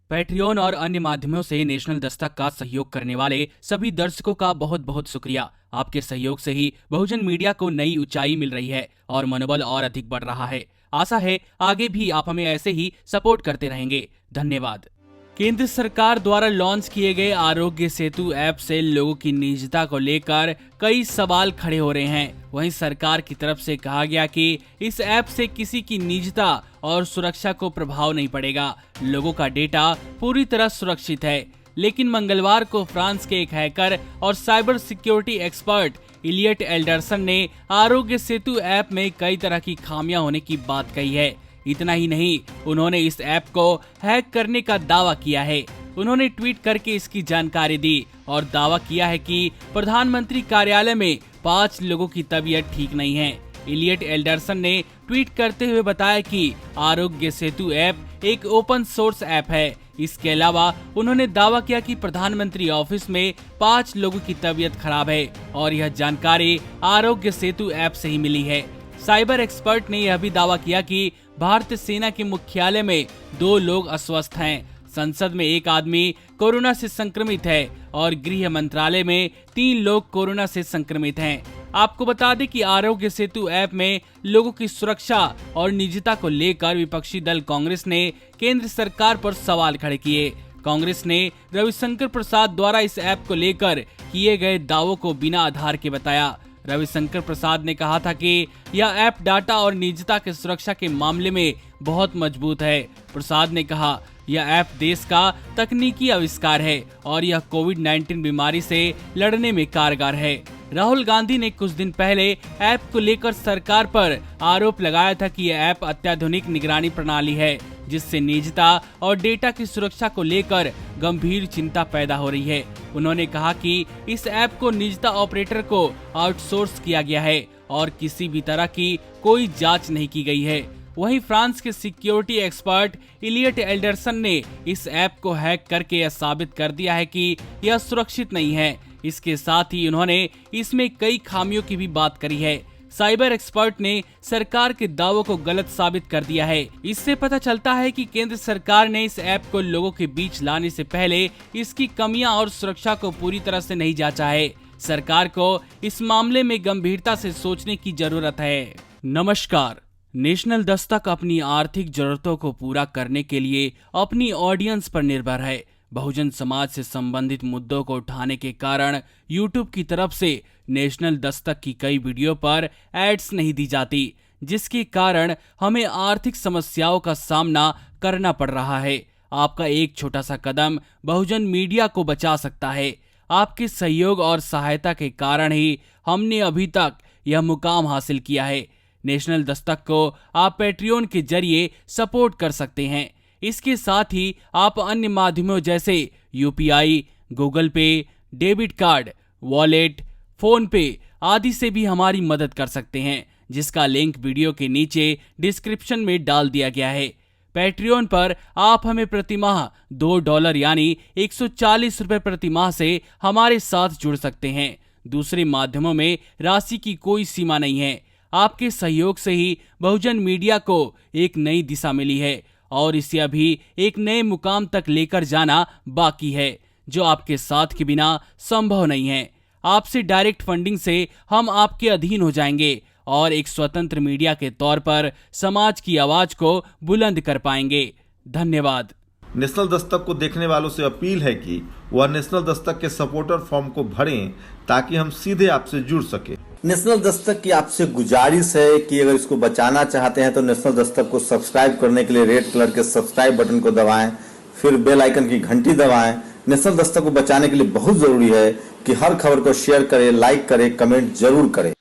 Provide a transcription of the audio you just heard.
Patreon और अन्य माध्यमों से नेशनल दस्तक का सहयोग करने वाले सभी दर्शकों का बहुत बहुत शुक्रिया। आपके सहयोग से ही बहुजन मीडिया को नई ऊंचाई मिल रही है और मनोबल और अधिक बढ़ रहा है। आशा है आगे भी आप हमें ऐसे ही सपोर्ट करते रहेंगे। धन्यवाद। केंद्र सरकार द्वारा लॉन्च किए गए आरोग्य सेतु ऐप से लोगों की निजता को लेकर कई सवाल खड़े हो रहे हैं। वहीं सरकार की तरफ से कहा गया कि इस ऐप से किसी की निजता और सुरक्षा को प्रभाव नहीं पड़ेगा, लोगों का डेटा पूरी तरह सुरक्षित है। लेकिन मंगलवार को फ्रांस के एक हैकर और cyber security expert Elliot Alderson ने आरोग्य सेतु ऐप में कई तरह की खामियां होने की बात कही है। इतना ही नहीं, उन्होंने इस ऐप को हैक करने का दावा किया है। उन्होंने ट्वीट करके इसकी जानकारी दी और दावा किया है कि प्रधानमंत्री कार्यालय में 5 लोगों की तबीयत ठीक नहीं है। इलियट एल्डरसन ने ट्वीट करते हुए बताया कि आरोग्य सेतु ऐप एक ओपन सोर्स ऐप है। इसके अलावा उन्होंने दावा किया कि प्रधानमंत्री ऑफिस में 5 लोगों की तबीयत खराब है और यह जानकारी आरोग्य सेतु ऐप से ही मिली है। साइबर एक्सपर्ट ने यह भी दावा किया कि भारतीय सेना के मुख्यालय में 2 लोग अस्वस्थ हैं, संसद में 1 आदमी कोरोना से संक्रमित है और गृह मंत्रालय में 3 लोग कोरोना से संक्रमित हैं। आपको बता दें कि आरोग्य सेतु ऐप में लोगों की सुरक्षा और निजता को लेकर विपक्षी दल कांग्रेस ने केंद्र सरकार पर सवाल खड़े किए। कांग्रेस ने रविशंकर प्रसाद द्वारा इस ऐप को लेकर किए गए दावों को बिना आधार के बताया। रविशंकर प्रसाद ने कहा था कि यह ऐप डाटा और निजता की सुरक्षा के मामले में बहुत मजबूत है। प्रसाद ने कहा, यह ऐप देश का तकनीकी आविष्कार है और यह कोविड-19 बीमारी से लड़ने में कारगर है। राहुल गांधी ने कुछ दिन पहले ऐप को लेकर सरकार पर आरोप लगाया था कि यह ऐप अत्याधुनिक निगरानी प्रणाली है, जिससे निजता और डेटा की सुरक्षा को लेकर गंभीर चिंता पैदा हो रही है। उन्होंने कहा कि इस ऐप को निजता ऑपरेटर को आउटसोर्स किया गया है और किसी भी तरह की कोई जांच नहीं की गई है। वहीं फ्रांस के सिक्योरिटी एक्सपर्ट इलियट एल्डरसन ने इस ऐप को हैक करके यह साबित कर दिया है कि यह सुरक्षित नहीं है। इसके साथ ही उन्होंने इसमें कई खामियों की भी बात करी है। साइबर एक्सपर्ट ने सरकार के दावों को गलत साबित कर दिया है। इससे पता चलता है कि केंद्र सरकार ने इस ऐप को लोगों के बीच लाने से पहले इसकी कमियां और सुरक्षा को पूरी तरह से नहीं जांचा है। सरकार को इस मामले में गंभीरता से सोचने की जरूरत है। नमस्कार। नेशनल दस्तक अपनी आर्थिक जरूरतों को पूरा करने के लिए अपनी ऑडियंस पर निर्भर है। बहुजन समाज से संबंधित मुद्दों को उठाने के कारण यूट्यूब की तरफ से नेशनल दस्तक की कई वीडियो पर एड्स नहीं दी जाती, जिसके कारण हमें आर्थिक समस्याओं का सामना करना पड़ रहा है। आपका एक छोटा सा कदम बहुजन मीडिया को बचा सकता है। आपके सहयोग और सहायता के कारण ही हमने अभी तक यह मुकाम हासिल किया है। नेशनल दस्तक को आप पैट्रियन के जरिए सपोर्ट कर सकते हैं। इसके साथ ही आप अन्य माध्यमों जैसे यूपीआई, गूगल पे, डेबिट कार्ड, वॉलेट, फोन पे आदि से भी हमारी मदद कर सकते हैं, जिसका लिंक वीडियो के नीचे डिस्क्रिप्शन में डाल दिया गया है। पैट्रियन पर आप हमें प्रतिमाह $2 यानी 140 रुपए प्रतिमाह से हमारे साथ जुड़ सकते हैं। दूसरे माध्यमों में राशि की कोई सीमा नहीं है। आपके सहयोग से ही बहुजन मीडिया को एक नई दिशा मिली है और इसे अभी एक नए मुकाम तक लेकर जाना बाकी है, जो आपके साथ के बिना संभव नहीं है। आपसे डायरेक्ट फंडिंग से हम आपके अधीन हो जाएंगे और एक स्वतंत्र मीडिया के तौर पर समाज की आवाज को बुलंद कर पाएंगे। धन्यवाद। नेशनल दस्तक को देखने वालों से अपील है कि वह नेशनल दस्तक के सपोर्टर फॉर्म को भरें ताकि हम सीधे आपसे जुड़ सके। नेशनल दस्तक की आपसे गुजारिश है कि अगर इसको बचाना चाहते हैं तो नेशनल दस्तक को सब्सक्राइब करने के लिए रेड कलर के सब्सक्राइब बटन को दबाएं, फिर बेल आइकन की घंटी दबाएं। नेशनल दस्तक को बचाने के लिए बहुत जरूरी है कि हर खबर को शेयर करें, लाइक करें, कमेंट जरूर करें।